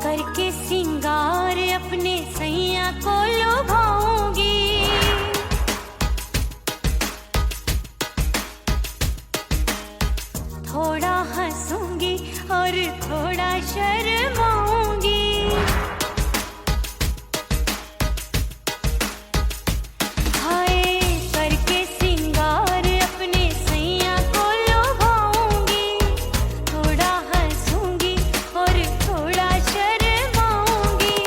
करके सिंगार अपने सैया को लुभाऊंगी, थोड़ा हंसूंगी और थोड़ा शर्माऊंगी। हाय करके सिंगार अपने सैया को लुभाऊंगी, थोड़ा हंसूंगी और थोड़ा शर्माऊंगी।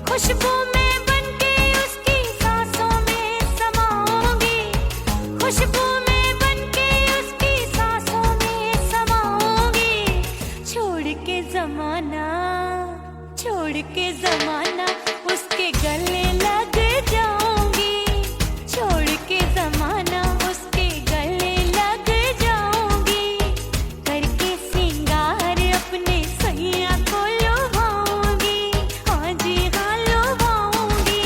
खुशबू में बनके उसकी सांसों में समाऊंगी, खुशबू में बनके उसकी सांसों में समाऊंगी। छोड़ के जमाना उसके गले लग जाऊंगी, छोड़ के जमाना उसके गले लग जाऊंगी। करके सिंगार अपने सैया को लुभाऊंगी, हाँ जी हाँ लुभाऊंगी।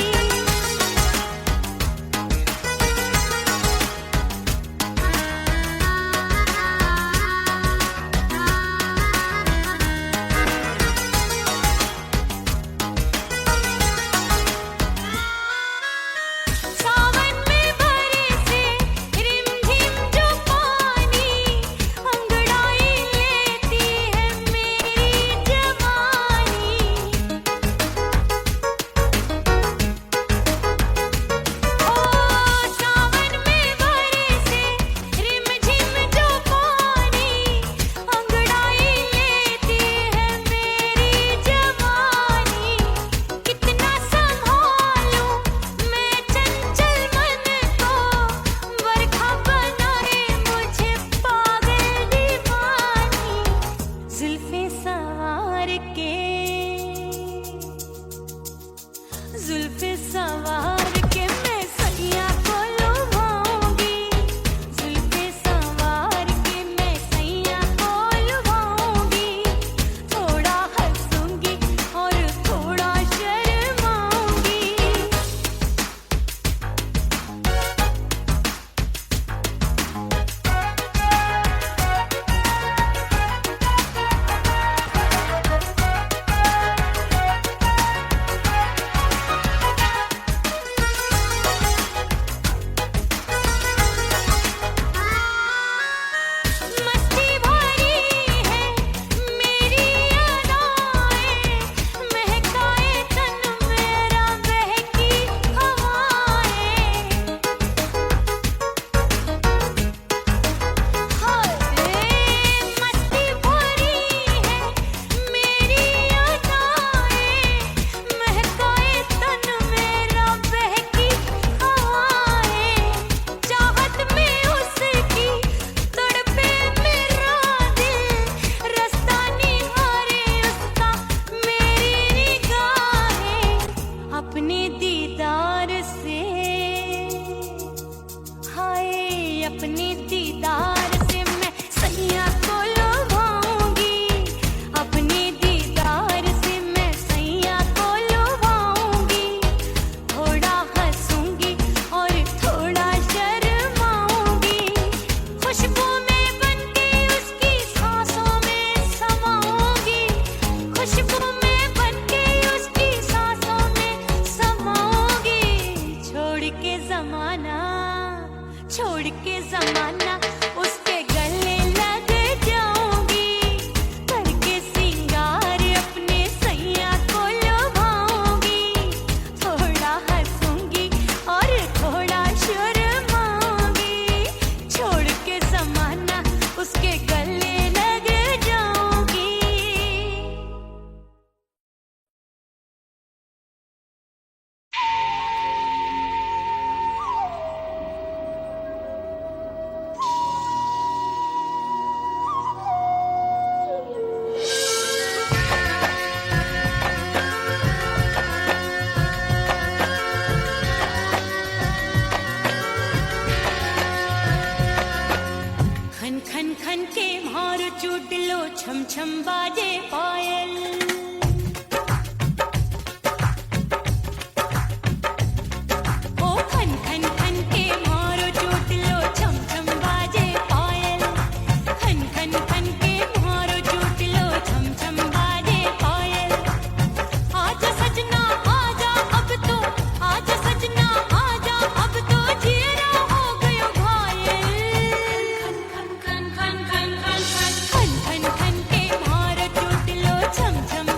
सावन में बरसे रिमझिम जो पानी, अंगड़ाई लेती है मेरी जवानी। ओ सावन में बरसे रिमझिम जो पानी, अंगड़ाई लेती है मेरी जवानी। कितना संभालूं मैं चंचल मन को, बरखा बनाए मुझे पागल दीवानी। जुल्फे सवार के मैं सैया को लुभाऊंगी, जुल्फे सवार के मैं सैया को लुभाऊंगी। थोड़ा हंसूंगी और थोड़ा शर्माऊंगी। मस्ती भरी है मेरी अदाएं, महकाए तन मेरा बहकी हवाएं। हाय मस्ती भरी है मेरी अदाएं, महकाए तन मेरा बहकी हवाएं। चाहत में उसकी तड़पे मेरा दिल, रास्ता निहारे उसका मेरी निगाहें। अपने दीदार से हाय अपने दीदार से मैं सैया को लुभाऊंगी, अपने दीदार से मैं सैया को लुभाऊंगी। थोड़ा हंसूंगी और थोड़ा शर्माऊंगी। खुशबू में बनके उसकी सांसों में समाऊंगी, खुशबू में बनके उसकी सांसों में समाऊंगी। छोड़ के जमाना उसके गले लग जाऊंगी। करके सिंगार अपने सैया को लुभाऊंगी, थोड़ा हंसूंगी और थोड़ा शर्माऊंगी। छोड़ के जमाना उसके गले लग जाऊंगी। खन के मारो चूटलो छम छम बाजे पायल ओ खन खन खन के मारो चूटलो छम छम बाजे पायल खन खन खन के मारो चूटलो छम छम बाजे पायल आजा सजना आजा अब तो आजा सजना आजा अब तो जीरा हो गयो घायल खन खन खन खन खन खन खन खन खन के मारो चूटलो छम छम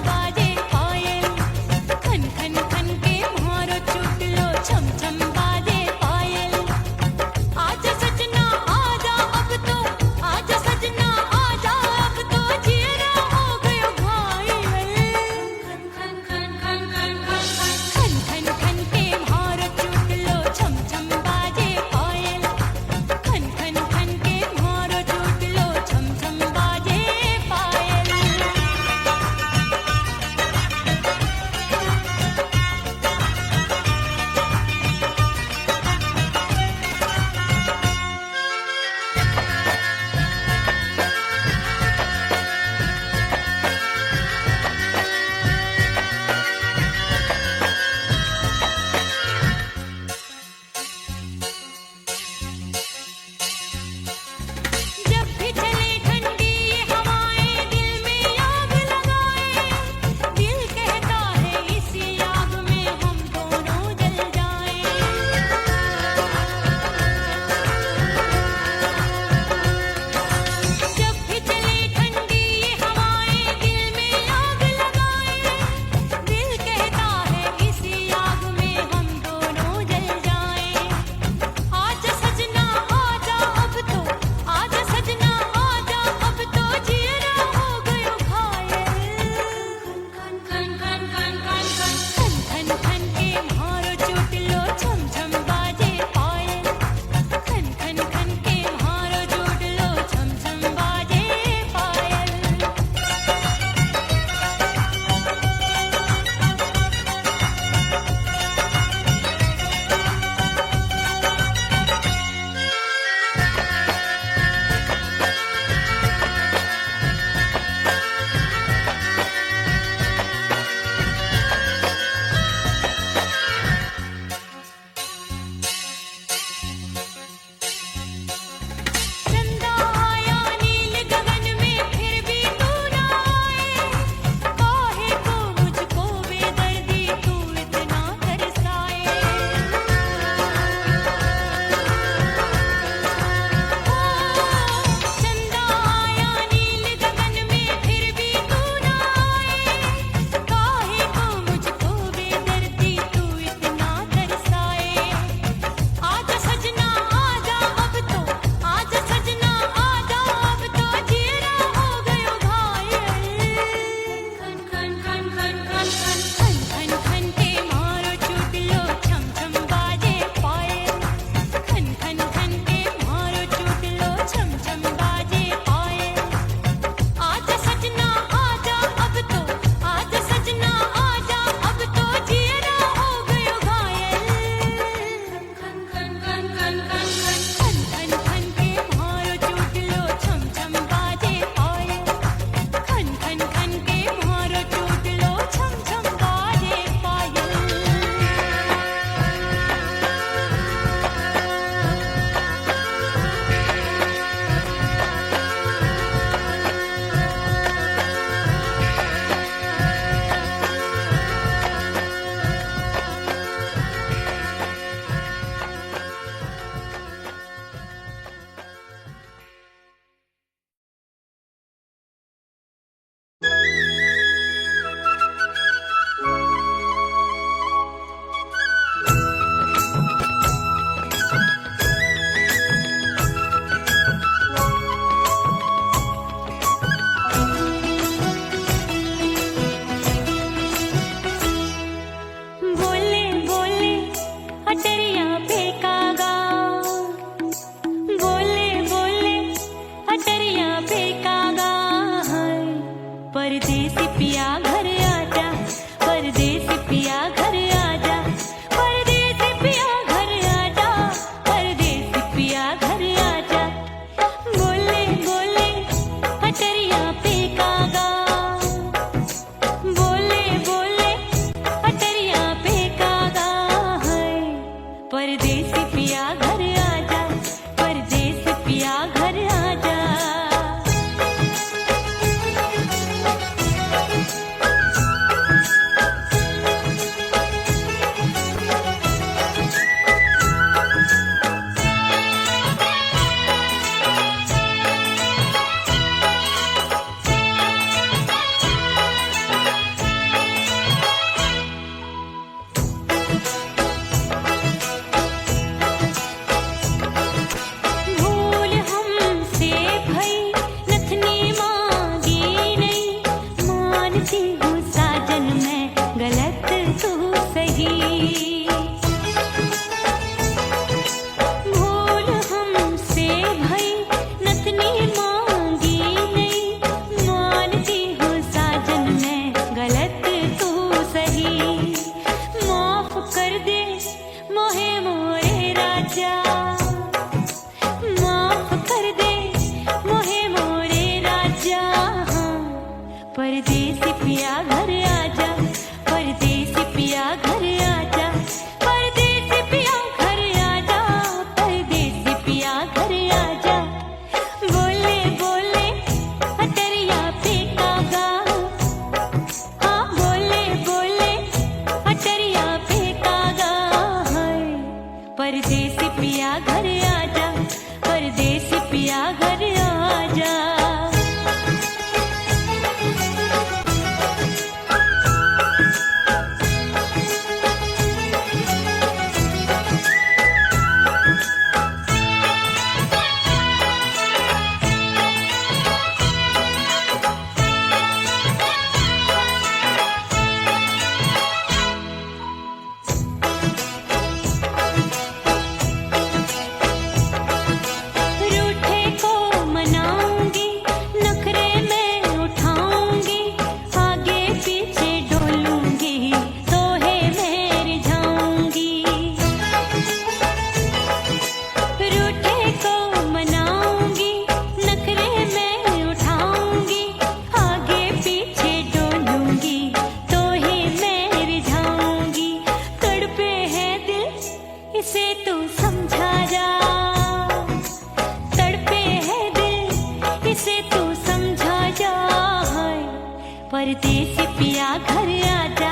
परदेसी पिया घर आजा,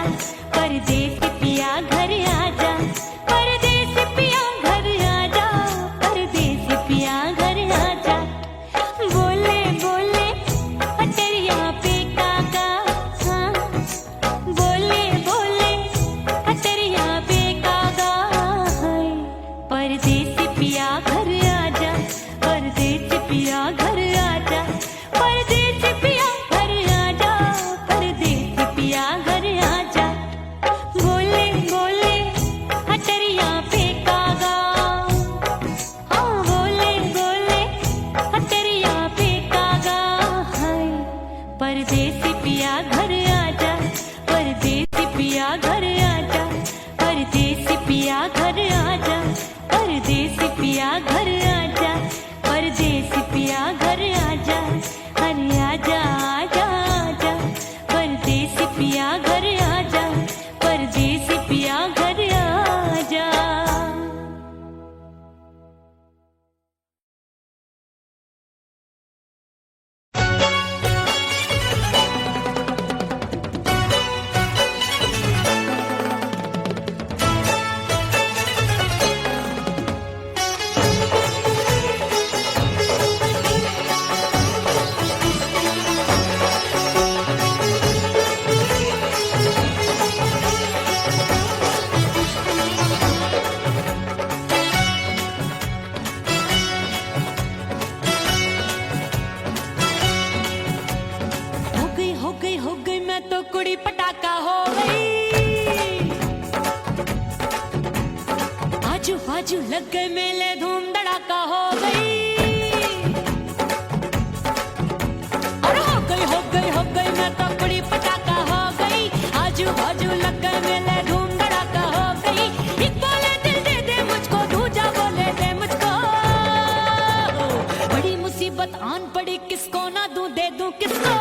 परदेसी पिया घर आजा, परदेसी पिया घर आजा, परदेसी पिया घर आजा। बोले बोले अटरिया पे काका, हाँ बोले बोले अटरिया पे काका, हाय परदेसी पिया घर आजा, परदेसी पिया घर आजा, परदेसी पिया घर आजा, परदेसी पिया घर आजा। बोले बोले अटरिया पे कागा, हाँ बोले बोले अटरिया पे कागा, हाय परदेसी पिया घर आजा, परदेसी पिया घर आजा, परदेसी पिया घर आजा, परदेसी पिया घर आजा, परदेसी पिया घर आजा, अरे आजा आजा आजा, परदेसी पिया घर आजा, परदेसी पिया घर आजा। हो गई मैं तो कुड़ी पटाखा हो गई, आजू बाजू लग गए मेले धूम धड़ाका हो गई, और हो गई मैं तो कुड़ी पटाखा हो गई, आजू बाजू लग गए मेले धूम धड़ाका हो गई। एक बोले दिल दे दे मुझको, दूजा बोले दे मुझको, बड़ी मुसीबत आन पड़ी किसको ना दूं दे दूं किसको।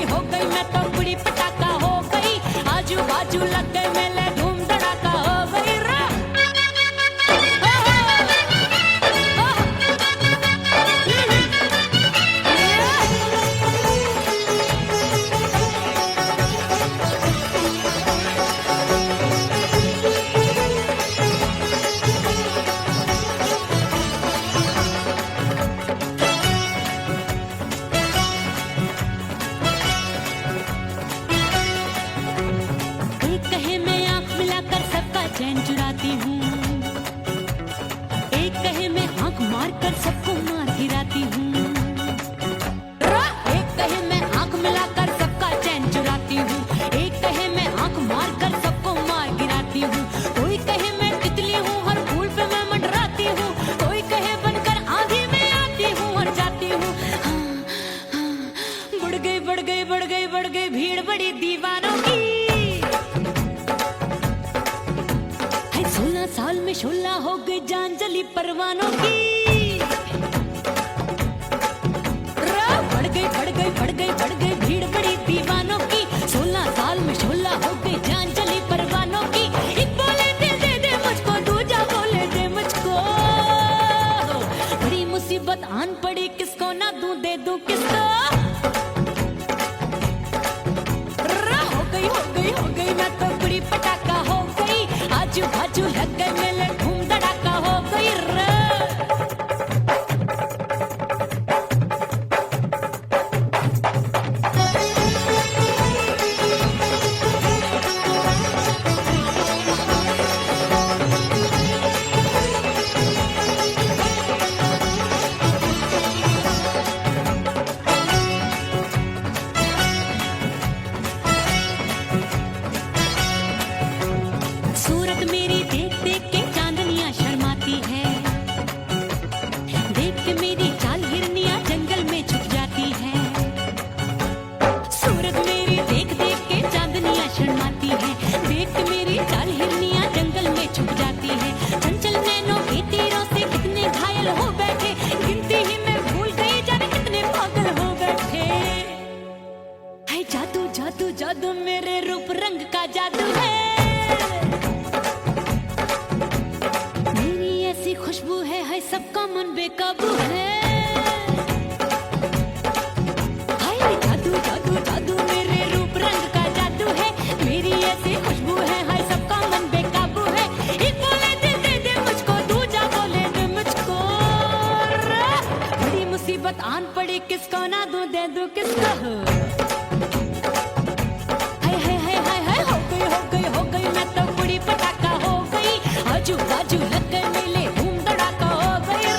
हो गई मैं तो कुड़ी पटाखा हो गई, आजू बाजू लग गए मेले धूम धड़ाका हो गई रा। चैन चुराती हूँ, एक कहे मैं आंख मार कर सबको मार गिराती हूँ, एक कहे मैं आंख मिलाकर सबका चैन चुराती हूँ, एक कहे मैं आंख मार कर सबको मार गिराती हूँ, कोई कहे मैं तितली हूँ हर फूल पे मैं मंडराती हूँ, कोई कहे बनकर आंधी में आती हूँ और जाती हूँ। हाँ, हाँ, बढ़ गई भीड़ बड़ी दीवानों की, 16 साल में शोला हो गई जान जली परवानों की। बढ़ गई भीड़ बड़ी दीवानों की, 16 साल में शोला हो गई जान जली परवानों की। एक बोले दिल दे दे मुझको, दूजा बोले दे मुझको, बड़ी मुसीबत आन पड़ी किसको ना दूं दे दूं किसको। हो गई मैं तो कुड़ी पटाखा हो गई, आजू बाजू लग गए मेले धूम धड़ाका हो गई रे। सूरत मेरी देख देख के चांदनियां शर्माती है, देख के मेरी चाल हिरनियां जंगल में छुप जाती है। सूरत मेरी देख देख के चांदनियां शर्माती है, देख के मेरी चाल हिरनियां जंगल में छुप जाती है। चंचल नैनों के तीरों से कितने घायल हो बैठे, गिनती ही मैं भूल गई जाने कितने पागल हो बैठे। है जादू जादू जादू मेरे रूप रंग का जादू है, खुशबू है सबका मन बेकाबू है। किसको ना दूं दे दूं किसको। हाय हाय हाय हाय हाय हो गई हो गई हो गई मैं तो बड़ी पटाखा हो गई। आजू बाजू लग गए मेले धूम धड़ाका हो गई।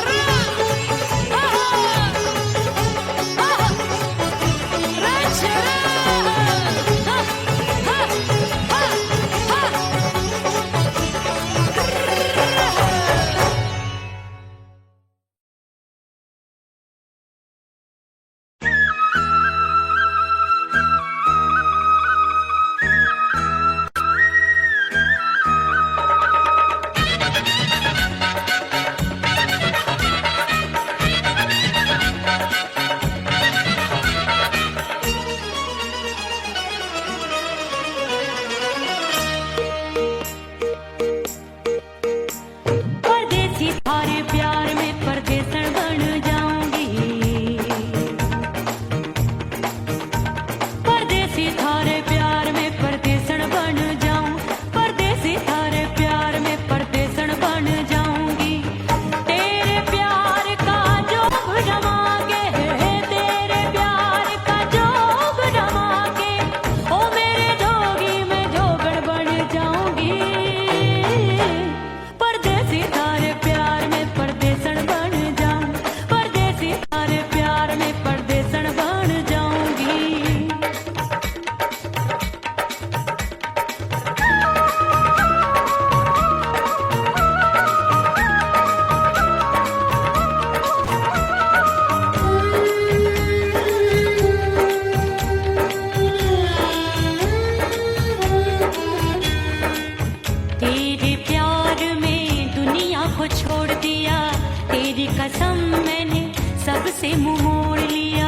सबसे मुंह मोड़ लिया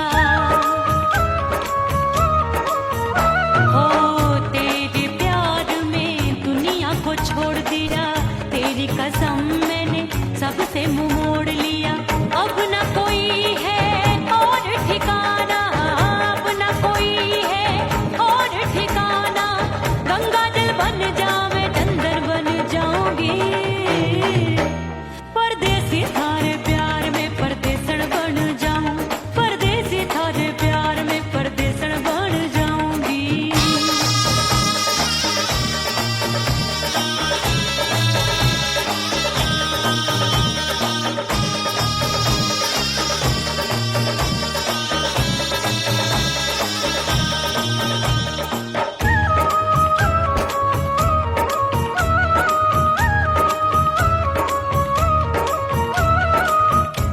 हो, तेरे प्यार में दुनिया को छोड़ दिया। तेरी कसम मैंने सबसे मुंह मोड़ लिया। अब न कोई है और ठिकाना, अब न कोई है और ठिकाना। गंगा जल बन जाऊं डंगर बन जाऊंगी। परदेसी थारे प्यार में परदेसन बन जाऊं, परदेसी थारे प्यार में परदेसन बन जाऊंगी।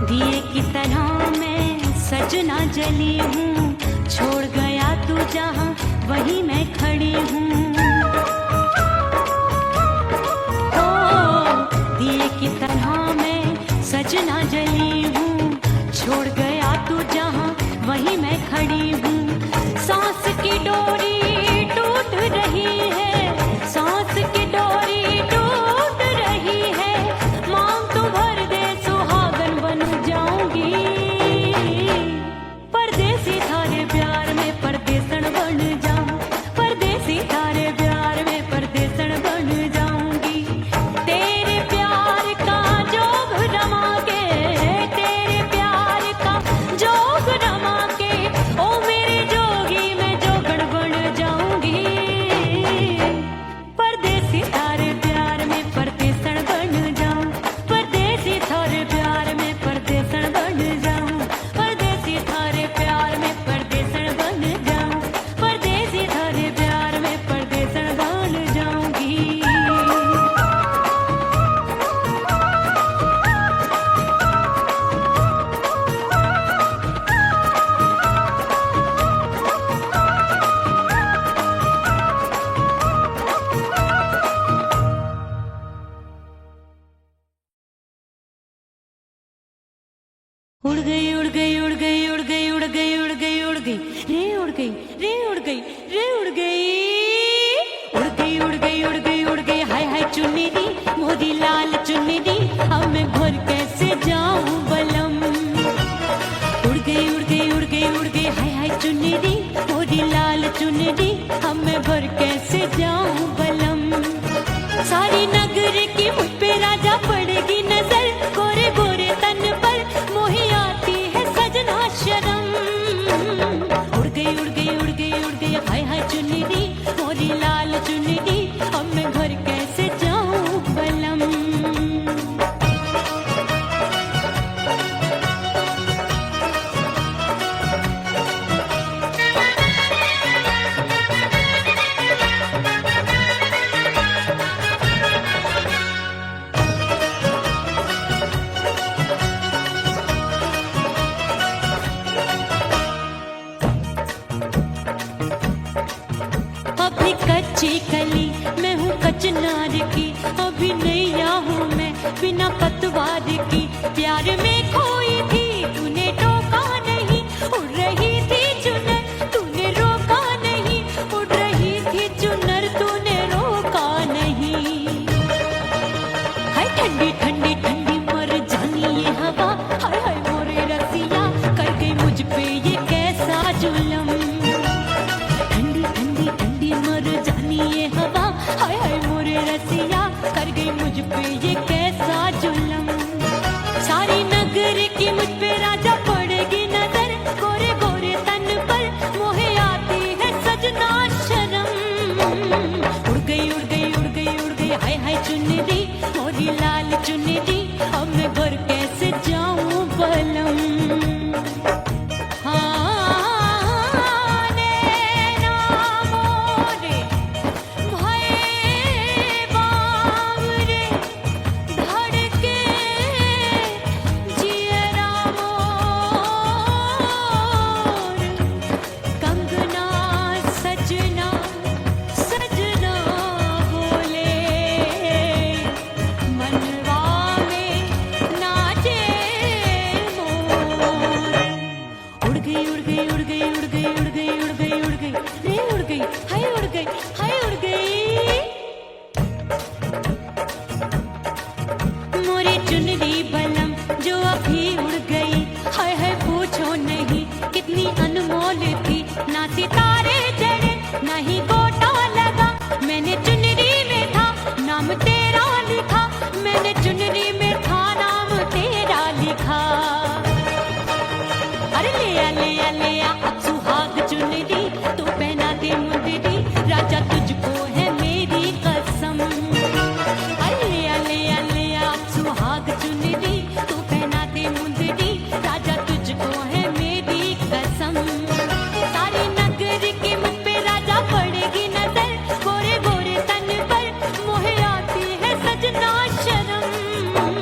दिए की तरह मैं सजना जली हूँ, छोड़ गया तू जहाँ वहीं मैं खड़ी हूँ। ओ दिए की तरह मैं सजना जली हूँ, छोड़ गया तू जहाँ वहीं मैं खड़ी हूँ। सांस की डोरी टूट रही है, सांस की डोरी टूट रही है। मांग तू भर दे सुहागन बन जाऊंगी। परदेसी थारे प्यार में परदेसन बन जाऊं, परदेसी थारे प्यार में परदेसन बन जाऊंगी। तेरे प्यार का जोग रमा के, तेरे प्यार का जोग रमा के, ओ मेरे जोगी मैं जोगण बन जाऊंगी। परदेसी थारे प्यार में परदेसन बन जाऊं, परदेसी थारे प्यार में परदेसन बन जाऊं, परदेसी थारे प्यार में परदेसन बन जाऊं, परदेसी थारे प्यार में परदेसन बन जाऊंगी। उड़ गई उड़ गई उड़ गई उड़ गई उड़ गई उड़ गई उड़ गई रे उड़ गई रे उड़ गई रे उड़ गई उड़ गई उड़ गई उड़ गई उड़ गई। हाय हाय चुन्नी दी मोदी लाल चुन्नी दी, अब मैं घर कैसे जाऊं बलम। उड़ गई उड़ गई उड़ गई उड़ गई हाय हाय चुन्नी दी मोदी लाल चुन्नी दी, अब मैं घर कैसे जाऊं बलम। सारी नगर की मुझ पे राजा पड़ेगी नजर, गोरे गोरे तन पर मोही आती कच्ची कली मैं हूँ कचनार की, अभी नैया हूँ मैं बिना पतवार की। प्यार में खोई थी तूने टोका नहीं, उड़ रही थी चुनर तूने रोका नहीं, उड़ रही थी चुनर तूने रोका नहीं। हाय ठंडी ठंडी ठंडी मर जानी ये हवा, हाय हाय मोरे रसिया कर गई मुझ पे ये कैसा जुलम। ठंडी ठंडी ठंडी मर जानी ये हवा, हाय हाय मोरे रसिया कर गई मुझ पे ये कैसा जुलम। सारी नगर की मुझ पे राजा पड़ेगी नजर, गोरे गोरे तन पर मोहे आती है सजना शर्म। उड़ गई उड़ गई उड़ गई उड़ गई हाय हाय चुनरी मोरी लाल चुनरी, अब मैं घर कैसे जाऊं बलम। हाँ नैना मोरे भये बावरे, धड़के जियरा मोर, कंगना सजना सजना बोले, मनवा में नाचे मोर। उड़ गई उड़ गई उड़ गई उड़ गई उड़ गई उड़ गई उड़ गई रे उड़ गई हाय उड़ गई हाय उड़ गई। मोरी चुनरी बलम जो अभी उड़ गई, हाय हाय पूछो नहीं कितनी अनमोल थी। ना सितारे चढ़े ना ही गोटा लगा, मैंने चुनरी में था नाम तेरा लिखा, मैंने चुनरी में था नाम तेरा लिखा। अरे ले आ अब सुहाग चुनरी, तू पहना दे मुंदरी राजा तुझको है मेरी कसम। अरे ले आ अब सुहाग चुनरी, तू पहना दे मुंदरी राजा तुझको है मेरी कसम। सारी नगर की मुझ पे राजा पड़ेगी नजर, गोरे गोरे तन पर मोहे आती है सजना शर्म।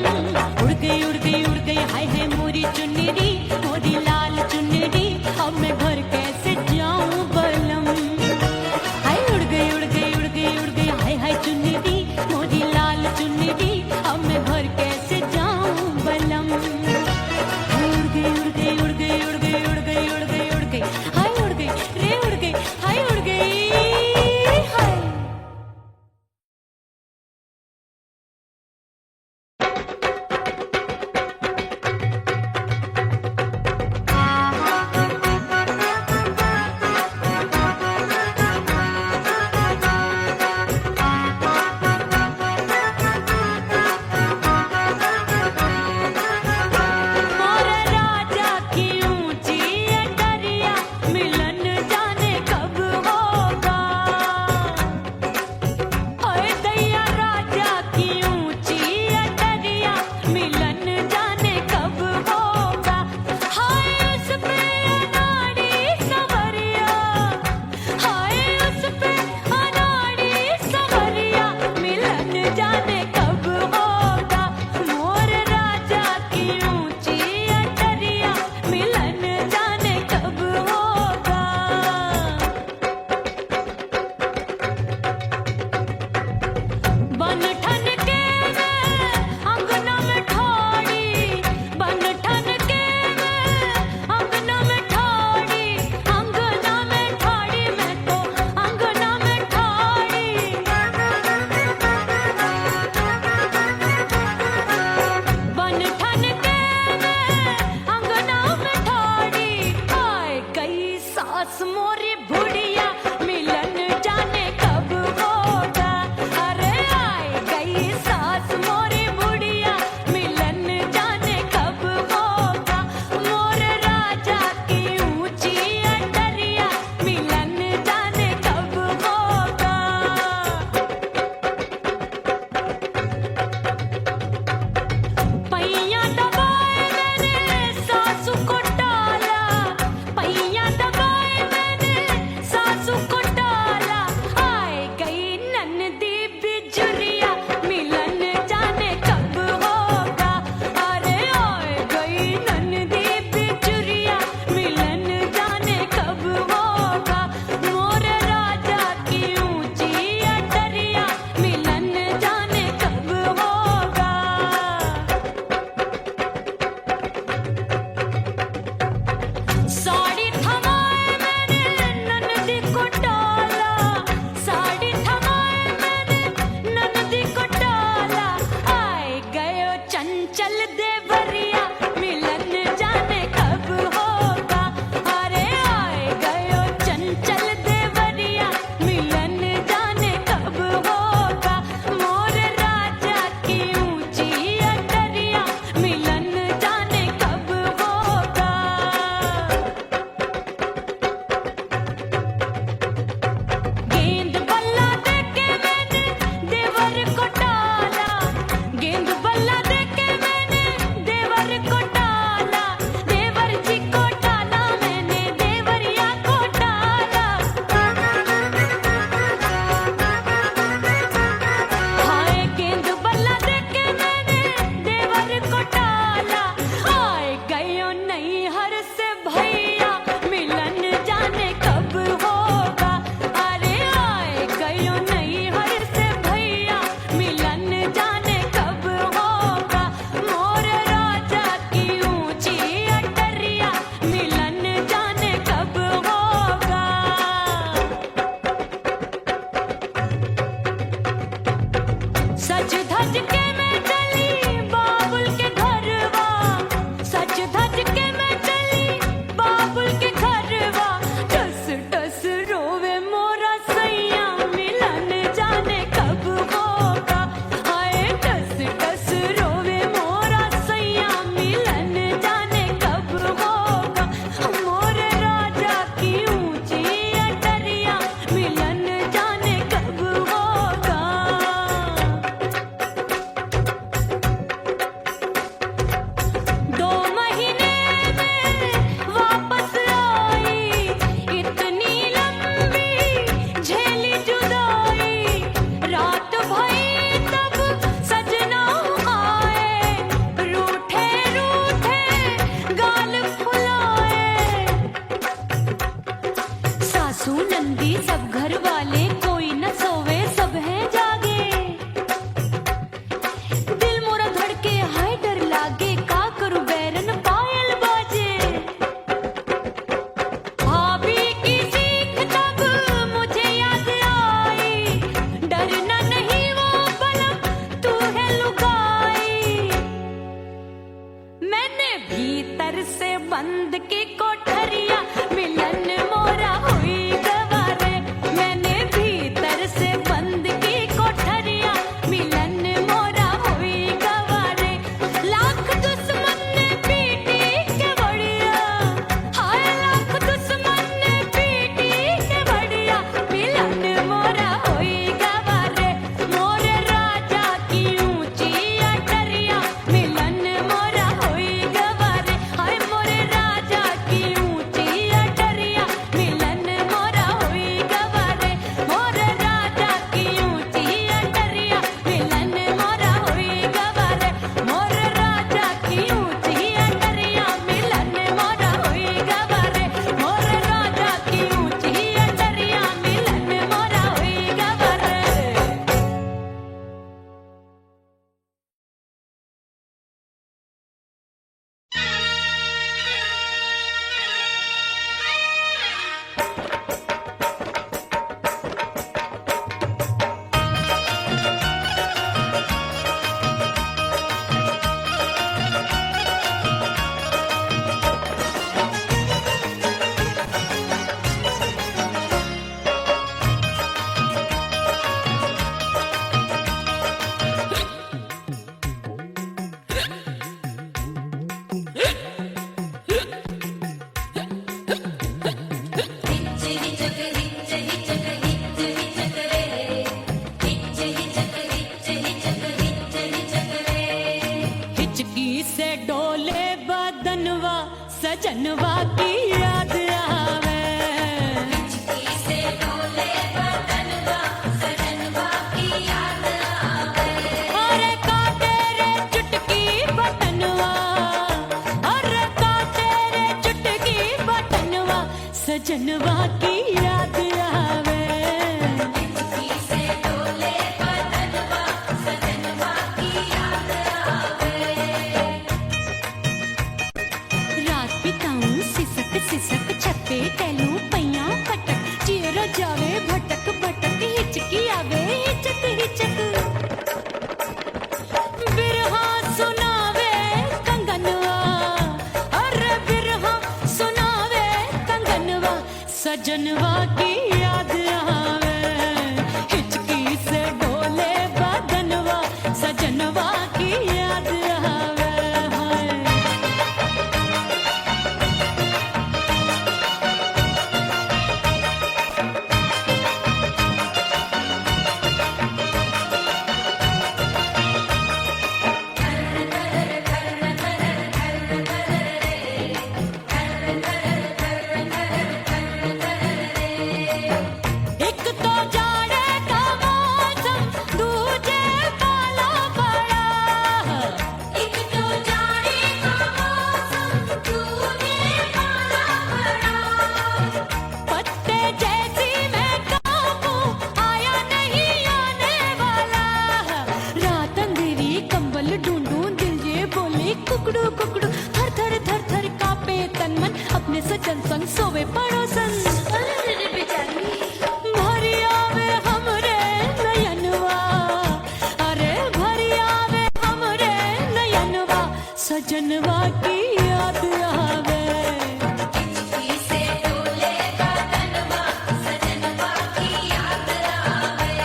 चंचल देवरिया मिलन जाने कब होगा। अरे आए गयो चंचल देवरिया मिलन जाने कब होगा। मोर राजा की ऊंची अटरिया मिलन जाने कब होगा। गेंद बल्ला देके मैंने देवर को टाला, गेंद बल्ला देके मैंने देवर को टाला। देवर जी को टाला मैंने देवरिया को टाला। हाय गेंद बल्ला देके मैंने देवर को टाला। आए गयो नैहर से भैया मिलन जाने कब होगा। अरे आए गयो नैहर से भैया मिलन जाने कब होगा। मोर राजा की ऊंची अटरिया मिलन जाने कब होगा। सज धज के मैं चली बाबुल के घरवा, सज धज के मैं चली बाबुल के घरवा। टस टस रोवे मोरा सैया मिलन जाने कब होगा। हाय टस टस रोवे मोरा सैया मिलन जाने कब होगा। मोर राजा की ऊंची अटरिया मिलन जाने कब होगा। 2 महीने में वापस आई, इतनी लंबी झेली जुदाई। रात भई तब सजना आए, रूठे रूठे गाल फुलाए। सासू नंदी सब घर वाले कोई न सोवे सब हैं जागे। दिल मोरा धड़के हाय डर लागे, का करूं बैरन पायल बाजे। भाभी की सीख तब मुझे याद आई, डरना नहीं वो बलम तू है लुगाई। मैंने भीतर से बंद की कोठरिया मिलन मोरा हुई गवारे। मैंने भीतर से बंद की कोठरिया मिलन मोरा हुई गवारे। लाख दुश्मन ने पीटी के बढ़िया, हाय लाख दुश्मन ने पीटी के बढ़िया मिलन मोरा हुई गवारे। मोर राजा की ऊंची अटरिया मिलन मोरा हुई गवारे। हाय मोर राजा की ऊंची अटरिया मिलन मोरा हुई गवारे। मोर राजा की ऊंची अटरिया मिलन मोरा हुई गवारे। मोर राजा की ऊंची अटरिया मिलन मोरा हुई गवारे। मोर राजा की ऊंची अटरिया मिलन मोरा हुई गवारे। हिचकी से डोले बदनवा सजनवा की याद आवे। हिचकी से डोले बदनवा सजनवा की याद आवे। अरे का तेरे चुटकी बटनवा, अरे का तेरे चुटकी बटनवा सजनवा की याद आवे। हिचकी से डोले बदनवा सजनवा की याद आवे। रात बिताऊं सिसक सिसक छत्ते टैलूं पैया पटक। चेहरा जावे भटक भटक, हिचकी आवे हिचक हिचक। बिरहा सुनावे सजनवा की याद आवे, हिचकी से डोले बदनवा, सजनवा की याद आवे हाय। एक तो जाड़े का मौसम, दूजे पाला पड़ा। एक तो जाड़े का मौसम, दूजे पाला पड़ा। पत्ते जैसी मैं कांपूं, आया नहीं आने वाला। रात अंधेरी कंबल ढूंढूं, दिल ये बोले कुकड़ू कुकड़ू। थर थर थर थर कांपे तन मन, अपने सजन संग सोवे पड़ोसन। भरी आवे हमरे नयनवा, अरे भरी आवे हमरे नयनवा, सजनवा की याद आवे। हिचकी से डोले बदनवा, सजनवा की याद आवे।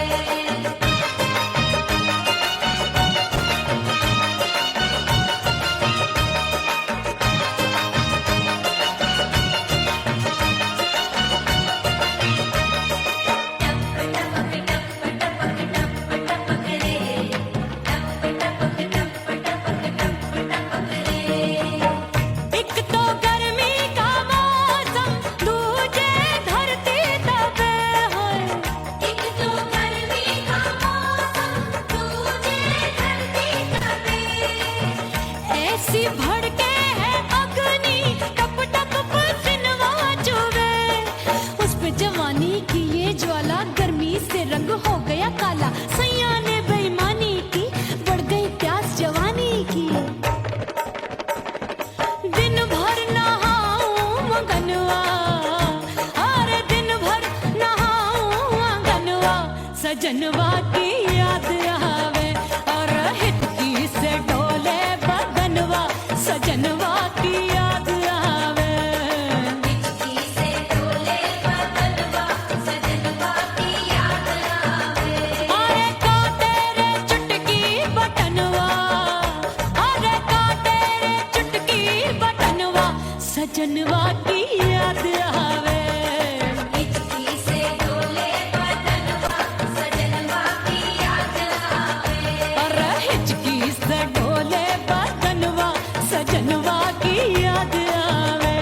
एक तो गर्मी का मौसम, दूजे धरती तपे हाय। एक तो गर्मी का मौसम, दूजे धरती तपे। ऐसी भड़के है अग्नि, टप टप पसीनवा चुभे। उस पे जवानी की ये ज्वाला, गर्मी से रंग हो गया काला। सैया ने बेईमानी की, बढ़ गई प्यास जवानी की। दिन भर नहाऊं मगनवा, अरे दिन भर नहाऊं आंगनवा, सजनवा की याद आवे। और हिचकी से डोले बदनवा, सजनवा की याद आवे। हिचकी से डोले बदनवा, सजनवा की याद आवे। अरे का तेरे चुटकी बटनवा, अरे का तेरे चुटकी बटनवा, सजनवा की याद आवे। हिचकी से डोले बदनवा, सजनवा की याद आवे। अरे हिचकी से डोले बदनवा, सजनवा की याद आवे।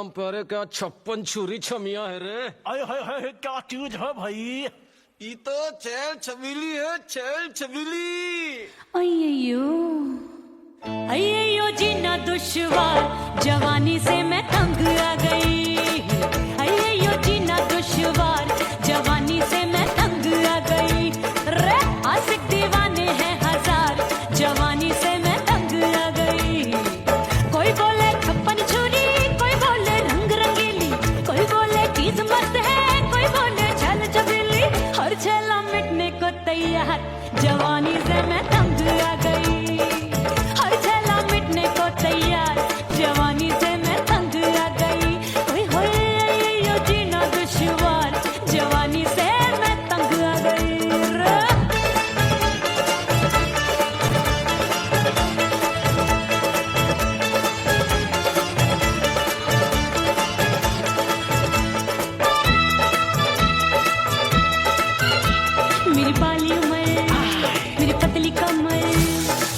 प्यारे क्या 56 छुरी छमिया है रे। आय हाय हाय क्या चीज है भाई। ये तो चैल छबीली है, चैल छबीली। अय्यो अय्यो जीना दुश्वार, जवानी से मैं तंग आ गई। अय्यो जीना दुश्वार, जवानी से मैं तंग आ गई। रे आशिक दीवाने हैं हजार, जवानी से मैं तंग आ गई। कोई बोले 56 छुरी, कोई बोले रंग रंगीली, कोई बोले चीज मस्त है, कोई बोले छल छबीली। हर छेला मिटने को तैयार, जवानी से मैं तंग आ गई। हर छेला मिटने को तैयार, जवानी से मैं तंग आ गई। ओए होए यो जीना दुश्वार, जवानी से मैं तंग आ गई रे। मेरी बाली उम्र, मेरी पतली कमर,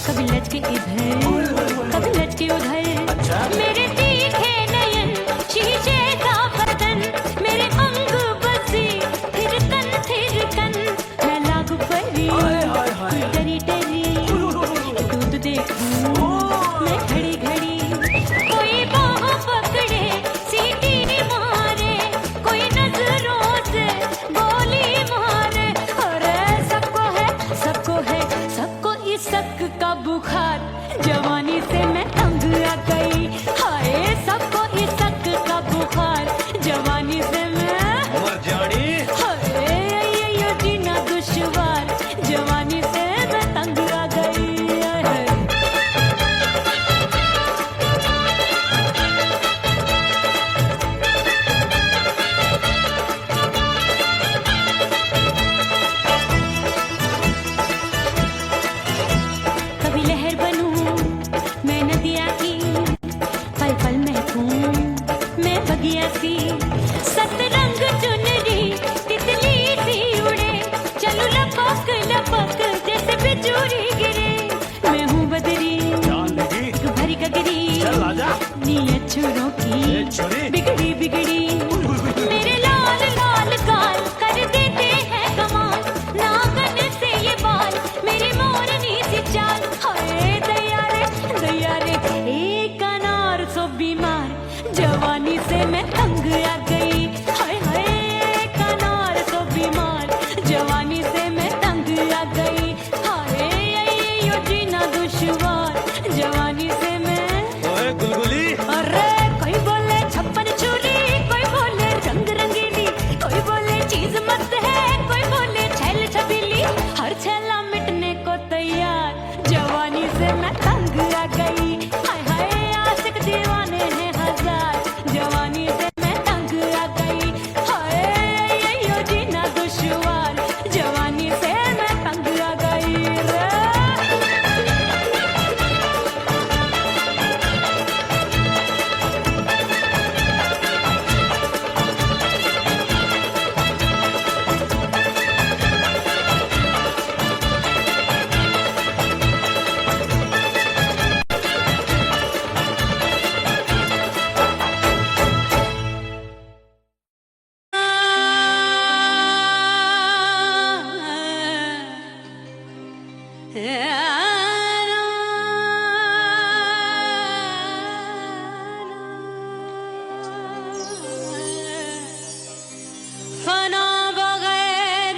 कभी लचके इधर, कभी लचके उधर। मेरे तीखे नयन, शीशे का बदन, मेरे अंग बसी थिरकन। मैं लागू परी, तू डरी डरी, दूध देखूं मैं घड़ी घड़ी। कोई बाह पकड़े, सीटी मारे, कोई नजरों से गोली मारे। अरे सबको है, सबको इस शक का बुखार, जवानी से मैं तंग आ गई। हाय सबको इस शक का बुखार, जवानी से मैं मर जानी। हाय ये जीना दुश्वार, जवानी से मैं तंग आ गई। कभी लहर बनूं मैं नदिया की, पल पल महकूं मैं बगिया सी। सतरंग चुनरी तितली सी उड़े, चलूं लपक लपक जैसे बिजुरी गिरे। मैं हूँ बदरी जान लगी भरी गगरी, चल आजा। नीयत छुरों की छुरी बिगड़ी बिगड़ी। मेरे लाल लाल गाल कर देते हैं कमाल, नागन से ये बाल मेरी मोरनी सी चाल। हाय दैया रे एक अनार सो बीमार, जवानी से मैं तंग आ गई। हाय हाय एक अनार सो बीमार, जवानी से मैं तंग आ गई। हाय यो जीना दुश्वार, जवानी से मैं। ओए गुलगुली। अरे कोई बोले 56 छुरी, कोई बोले रंग रंगीली, कोई बोले चीज मस्त है, कोई बोले छैल छबीली। हर छेला मिटने को तैयार, जवानी से मैं तंग आ गई। हाय हाय आशिक दीवाने हैं हजार, जवानी से मैं तंग आ गई। हाय यो जीना दुश्वार, जवानी से मैं तंग आ गई रे। फना बगैर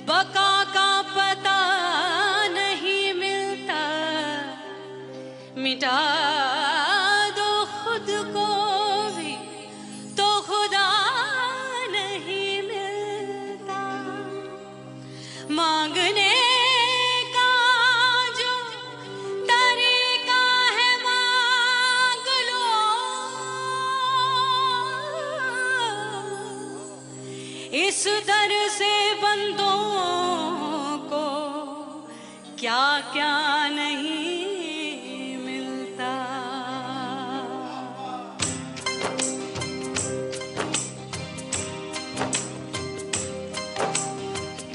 बका का पता नहीं मिलता, मिटा दो खुद को भी तो खुदा नहीं मिलता। मांगने का जो तरीका है मांग लो, इस दर से बंदों को क्या क्या नहीं मिलता।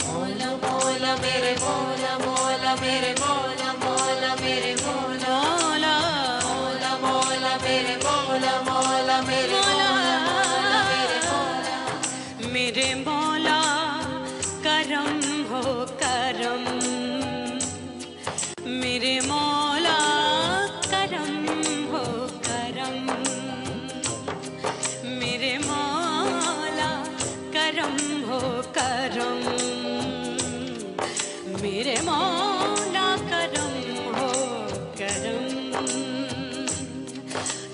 मौला मौला मेरे मौला, मौला मेरे मौला, मौला मेरे मौला, मौला मौला मेरे मौला, मौला मेरे करम हो करम, मेरे मौला करम हो करम।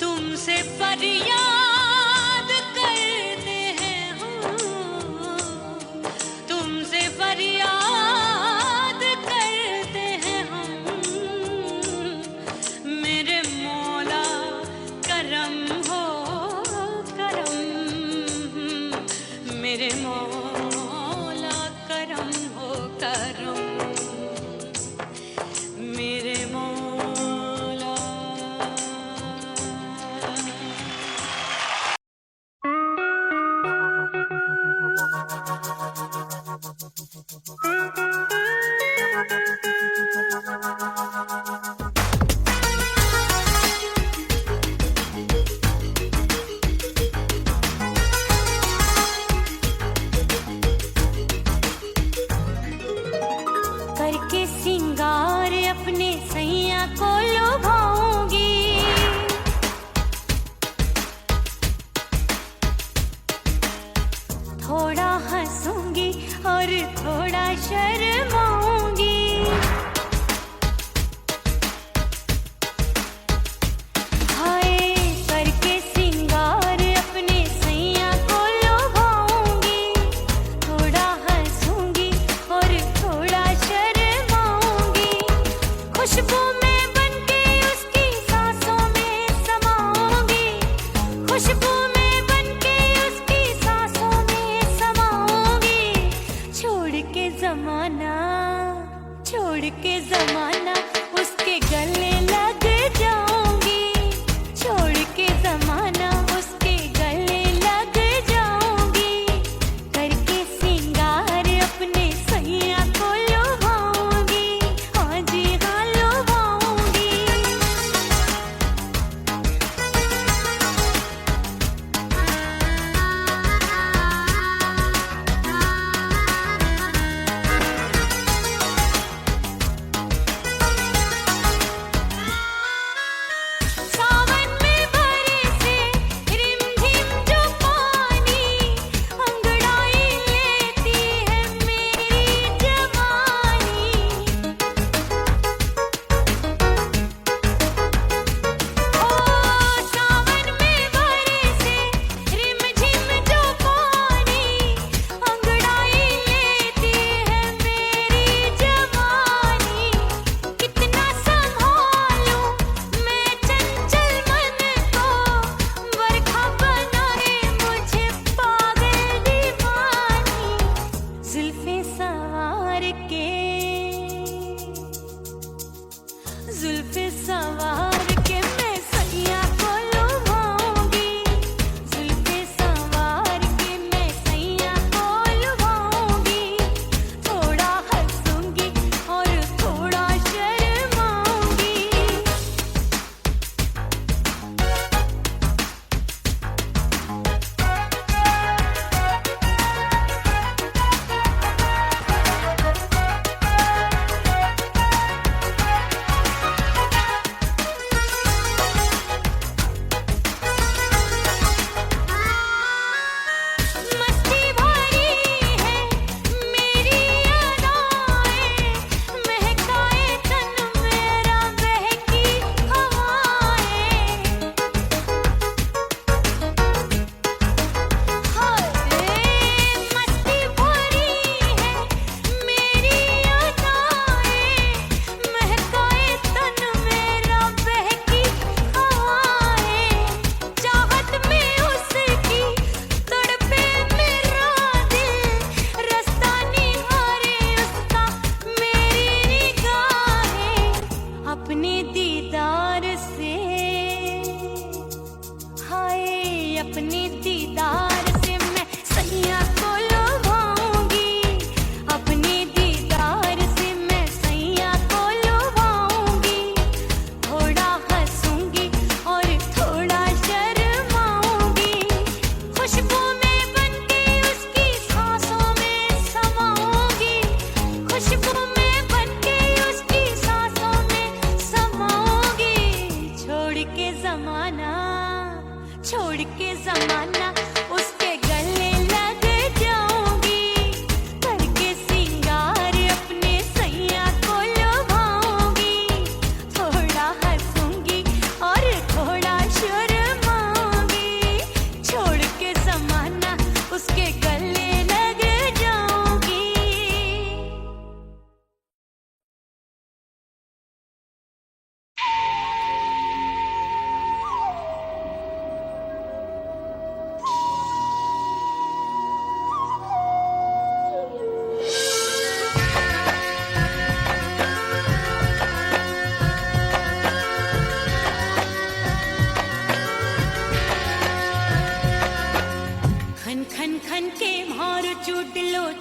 तुमसे फरियाद करते हैं हम, तुमसे फरियाद करते हैं हम, मेरे मौला करम हो करम, मेरे मौला करम हो करम, मेरे मौला। करके सिंगार अपने सैया को लुभाऊंगी, थोड़ा हंसूंगी और थोड़ा शर्माऊंगी। हाय करके सिंगार अपने सैया को लुभाऊंगी, थोड़ा हंसूंगी और थोड़ा शर्माऊंगी। खुशबू में बनके उसकी सांसों में समाऊंगी, खुशबू में बनके उसकी सांसों में समाऊंगी। छोड़ के जमाना उसके गले लग जाऊंगी, छोड़ के जमाना उसके गले लग जाऊंगी। करके सिंगार अपने सैया को लुभाऊंगी, हाँ जी हाँ लुभाऊंगी।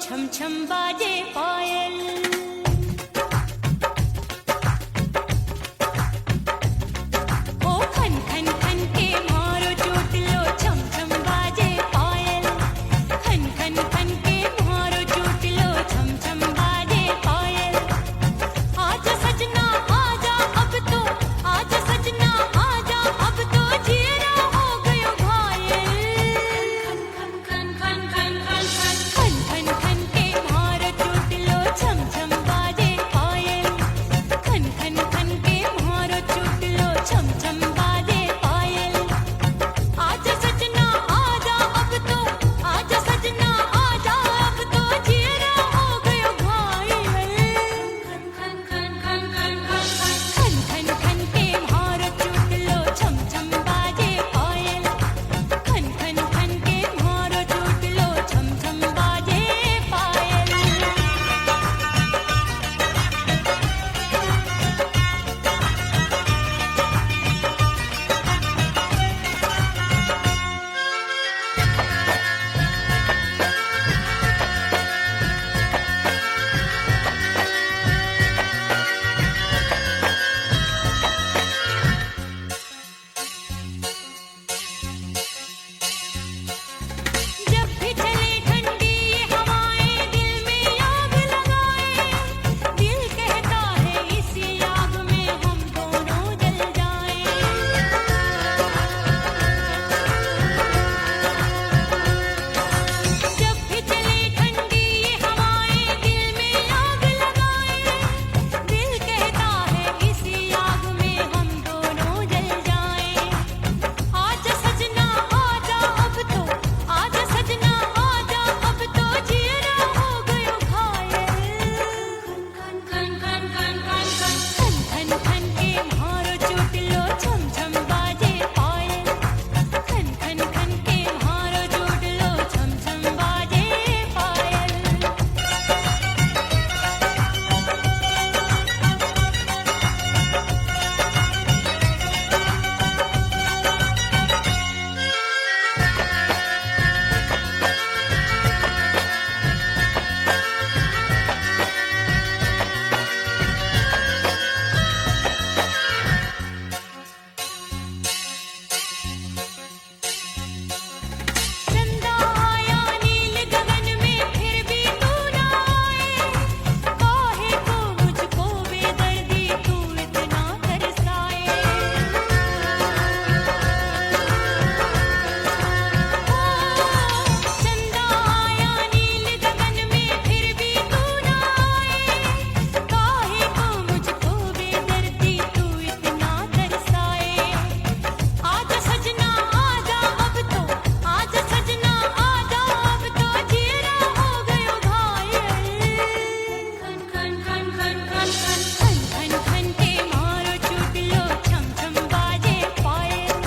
छम छम बाजे पायल। ओ खन खन खन के मारो चोटलो छम छम बाजे पायल। खन खन खन के मारो चोटलो छम छम बाजे पायल। आजा सजना आजा अब तो, आजा सजना आजा अब तो जीरा हो गयो घायल। खन खन खन खन खन खन खन खन के मारो चोटलो छम छम बाजे पायल। खन खन खन के मारो चोटलो छम छम बाजे पायल। आजा सजना आजा अब तो, आजा सजना आजा अब तो जीरा हो गयो घायल। खन खन खन खन खन खन खन के मारो चोटलो छम छम बाजे पायल। खन खन खन के मारो चोटलो छम छम बाजे पायल। जब भी चले ठंडी ये हवाएं दिल में आग लगाए। दिल कहता है इसी आग में हम दोनों जल जाएं। जब भी चले ठंडी ये हवाएं दिल में आग लगाए। दिल कहता है इसी आग में हम दोनों जल जाएं। आजा सजना आजा अब तो, आजा सजना आजा अब तो जीरा हो गयो घायल। खन खन खन खन खन खन खन के मारो चोटलो छम छम बाजे पायल। खन खन खन के मारो चोटलो छम छम बाजे पायल। चंदा आया नील गगन में फिर भी तू ना आए। काहे को मुझको बेदर्दी तू इतना तरसाए। चंदा आया नील गगन में फिर भी तू ना आए। काहे को मुझको बेदर्दी तू इतना तरसाए। आजा सजना आजा अब तो, आजा सजना आजा अब तो जीरा हो गयो घायल। खन खन खन खन खन खन खन के मारो चोटलो छम छम बाजे पायल।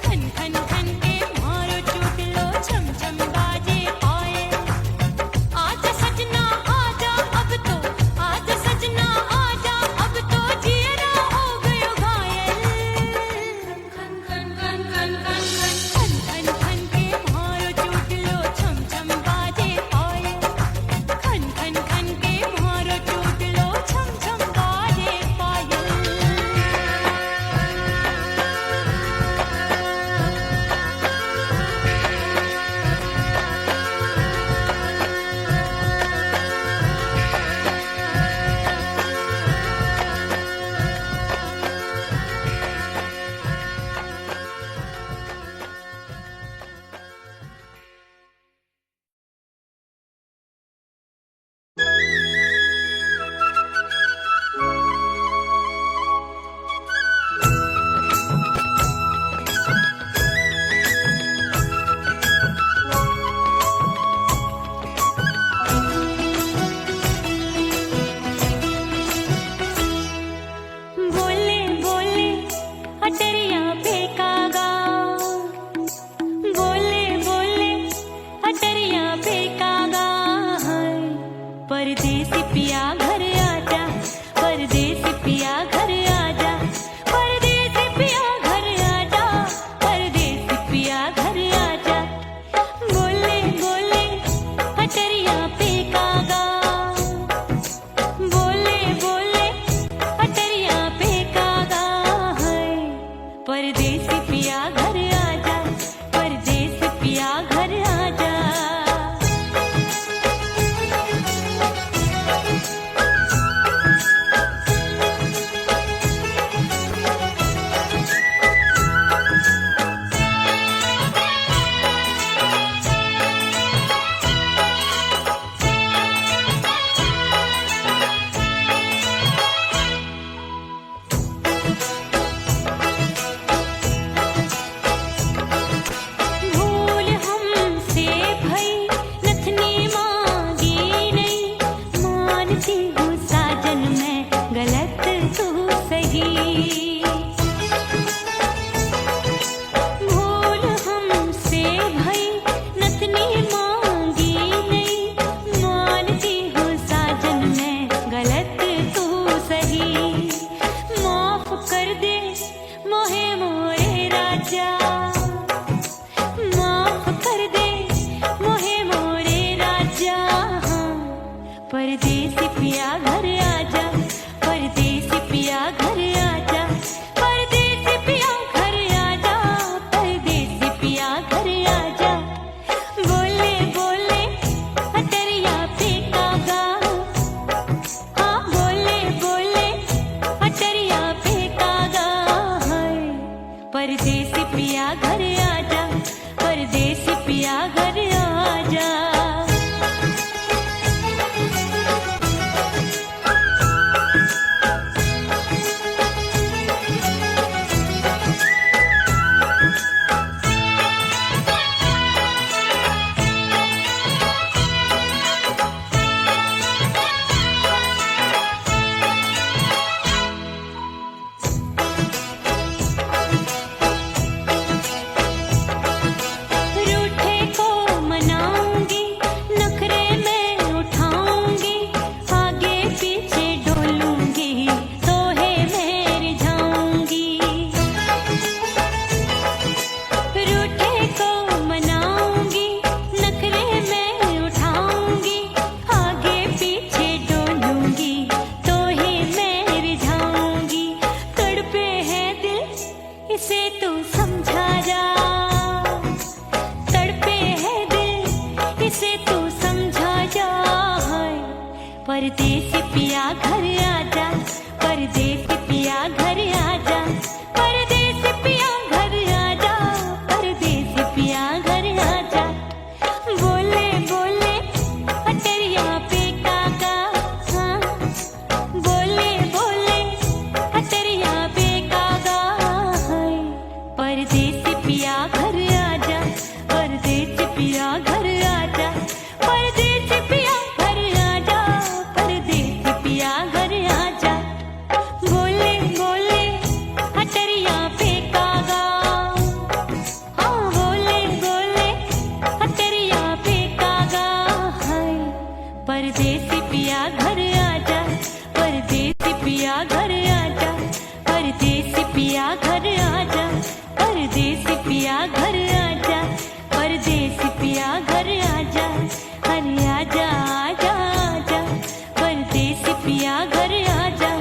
खन खन खन के मारो चोटलो छम छम बाजे पायल। आजा सजना आजा अब तो, आजा सजना आजा अब तो जीरा हो गयो घायल। खन खन खन खन खन खन खन के मारो चोटलो छम छम बाजे पायल। खन खन खन के मारो चोटलो छम छम बाजे पायल। बोले बोले अटरिया फेंकागा। बोले बोले अटरिया फेंकागा। परदेसी पिया घर आजा, परदेसी पिया घर आजा। परदेसी पिया घर आजा, परदेसी पिया घर आजा। बोले बोले अटरिया फेंकागा। परदेसी पिया घर आजा, परदेसी पिया घर आजा, परदेसी पिया घर आजा, परदेसी पिया घर आजा। बोले बोले अटरिया पे कागा, हाँ बोले बोले अटरिया पे कागा है। परदेसी पिया घर आजा, परदेसी पिया घर आजा। रूठे को मनाऊंगी, नखरे में उठाऊंगी, आगे पीछे डोलूंगी, सोहे में रिझाऊंगी। रूठे को मनाऊंगी, नखरे में उठाऊंगी, आगे पीछे डोलूंगी, सोहे में रिझाऊंगी। तड़पे है दिल इसे तू समझा जा, तड़पे है दिल इसे तू समझा जा। परदेसी पिया घर आजा, परदेसी पिया घर आजा, परदेसी पिया घर आजा, परदेसी पिया घर आजा। बोले बोले अटरिया पे कागा, हाँ बोले बोले अटरिया पे कागा है। परदेसी पिया घर आजा, परदेसी पिया घर आजा, परदेसी पिया घर आजा, परदेसी पिया घर आजा। बोले बोले अटरिया पे कागा, हाँ बोले बोले अटरिया पे कागा है। परदेसी पिया घर आजा, परदेसी पिया घर आजा, परदेसी पिया घर आजा, परदेसी पिया घर आजा, परदेसी पिया घर आजा। अरे आजा आजा आजा, परदेसी पिया घर आजा,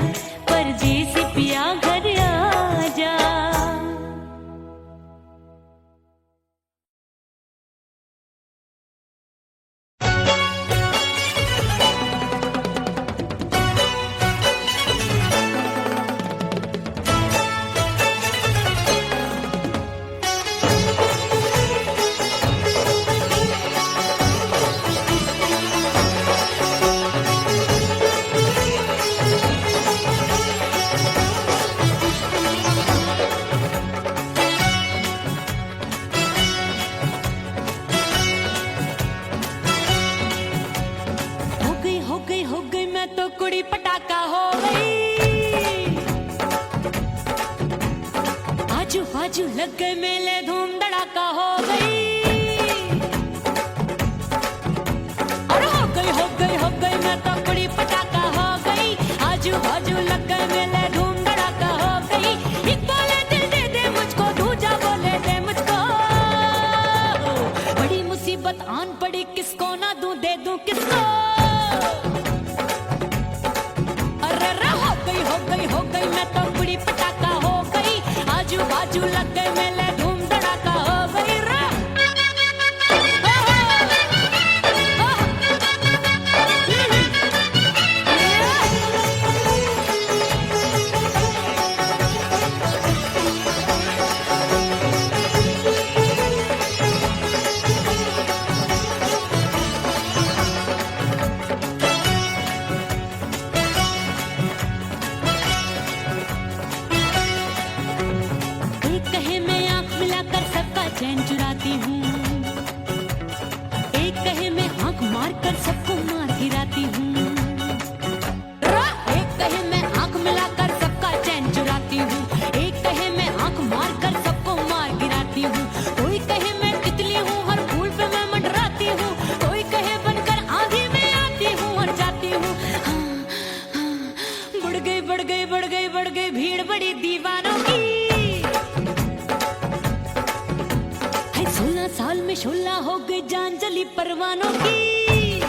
परदेसी पिया घर आजा। हो गई मैं तो कुड़ी पटाखा हो गई। आजू बाजू लग गए मेले, धूम धड़ाका हो गई। और हो गई मैं तो कुड़ी पटाखा हो गई। आजू बाजू लग गए मेले, धूम धड़ाका हो गई। एक बोले दिल दे दे मुझको, दूजा बोले दे मुझको। बड़ी मुसीबत आन पड़ी, किसको ना दूं दे दूं किसको। हो गई मैं तो कुड़ी पटाखा हो गई। आजू बाजू लग गए मेले, धूम धड़ाका हो गई रे। चैन चुराती हूँ, एक कहे मैं आंख मार कर सबको मार गिराती हूँ। एक कहे मैं आंख मिलाकर सबका चैन चुराती हूँ, एक कहे मैं आंख मार कर सबको मार गिराती हूँ। कोई कहे मैं तितली हूँ, हर फूल पे मैं मंडराती हूँ। कोई कहे बनकर आंधी में आती हूँ और जाती हूँ। बढ़ गई भीड़ बड़ी दीवानों की। 16 साल में शोला हो गई जान जली परवानों की।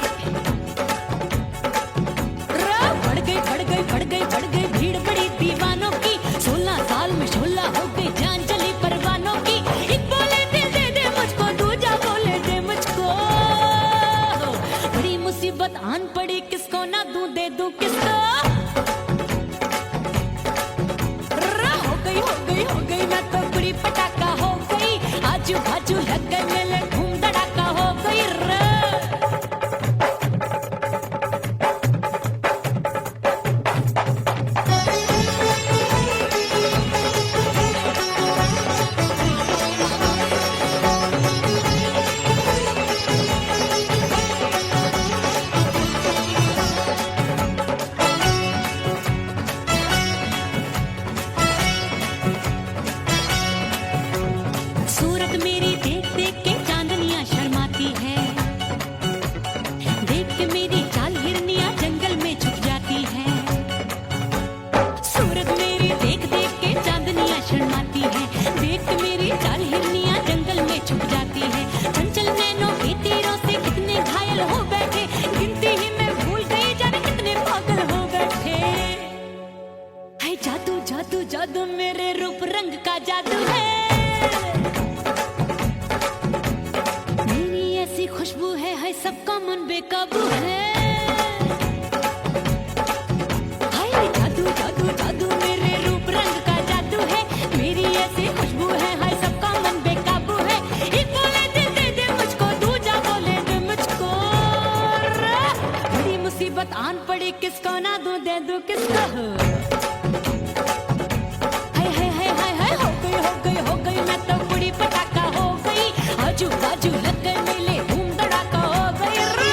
मुसीबत आन पड़ी, किसको ना दूं दे दूं किसको। हो गई मैं तो बुरी पटाखा हो गई, आजू बाजू लग गए मेले धूम धड़ाका हो गई रे। सूरत मेरी देख देख के चांदनियां शर्माती है, देख के मेरी चाल हिरनियां जंगल में छुप जाती है। सूरत मेरी देख देख के चांदनियां शर्माती है, देख के मेरी चाल हिरनियां जंगल में छुप जाती है। चंचल नैनों के तीरों से कितने घायल हो बैठे, गिनती ही मैं भूल गई जाने कितने पागल हो बैठे। है जादू जादू जादू मेरे रूप रंग का जादू है, खुशबू है सबका मन बेकाबू है। हाय जादू जादू जादू मेरे रूप रंग का जादू है, मेरी ऐसी खुशबू है हाय सबका मन बेकाबू है। एक बोले दिल दे दे मुझको, दूजा बोले दे मुझको। बड़ी मुसीबत आन पड़ी, किसको ना दूं दे दूं किसको। हाय हाय हाय हाय हाय हो गई मैं तो बुरी पटाखा हो गई, आजू बाजू लग गए मेले धूम धड़ाका हो गई रे।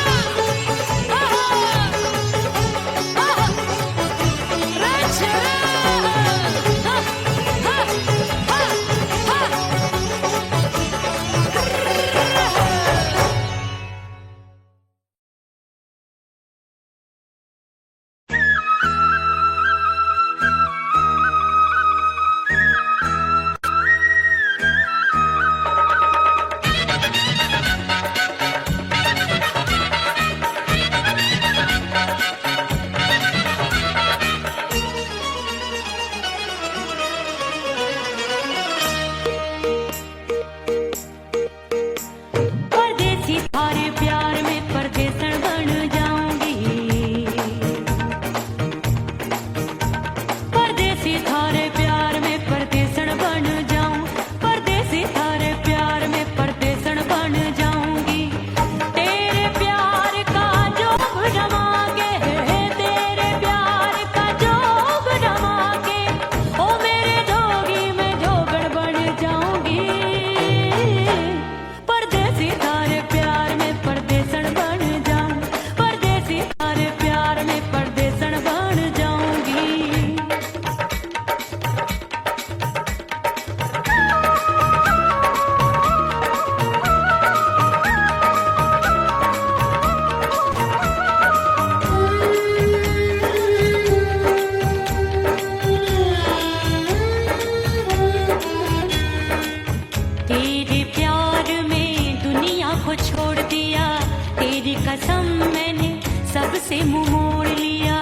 से मुंह मोड़ लिया।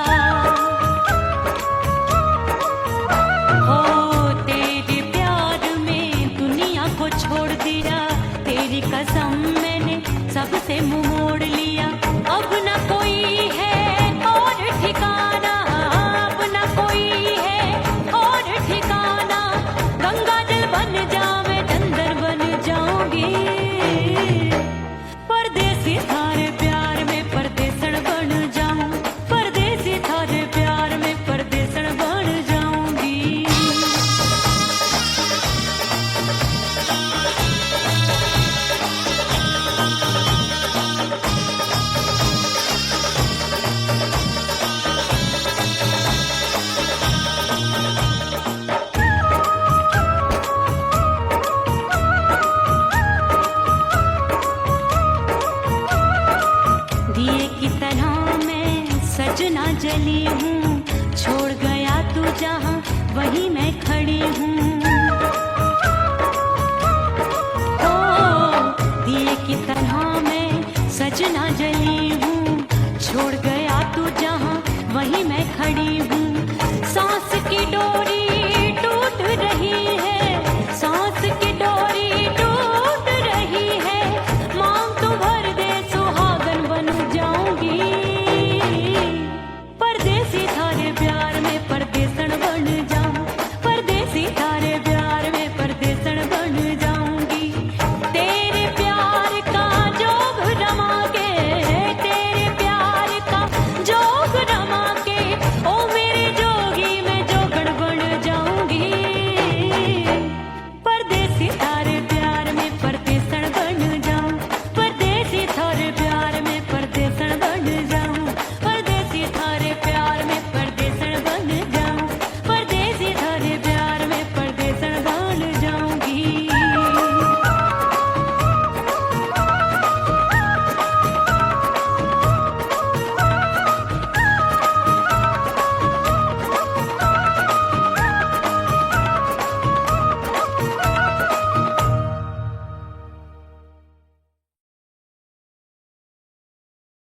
हो तेरे प्यार में दुनिया को छोड़ दिया, तेरी कसम मैंने सबसे मुंह मोड़ लिया। अब न कोई है और ठिकाना, अब न कोई है और ठिकाना। गंगा जल बन जाऊं चंदन बन जाऊंगी, परदेसी थारे प्यार में परदेसण बन जाऊं, परदेसी थारे प्यार में परदेसण बन जाऊंगी। दिए की तरह मैं सजना जली हूँ, छोड़ गया तू जहाँ वहीं मैं खड़ी हूँ। ओ दिए की तरह मैं सजना जली हूँ, छोड़ गया तू जहाँ वहीं मैं खड़ी हूँ।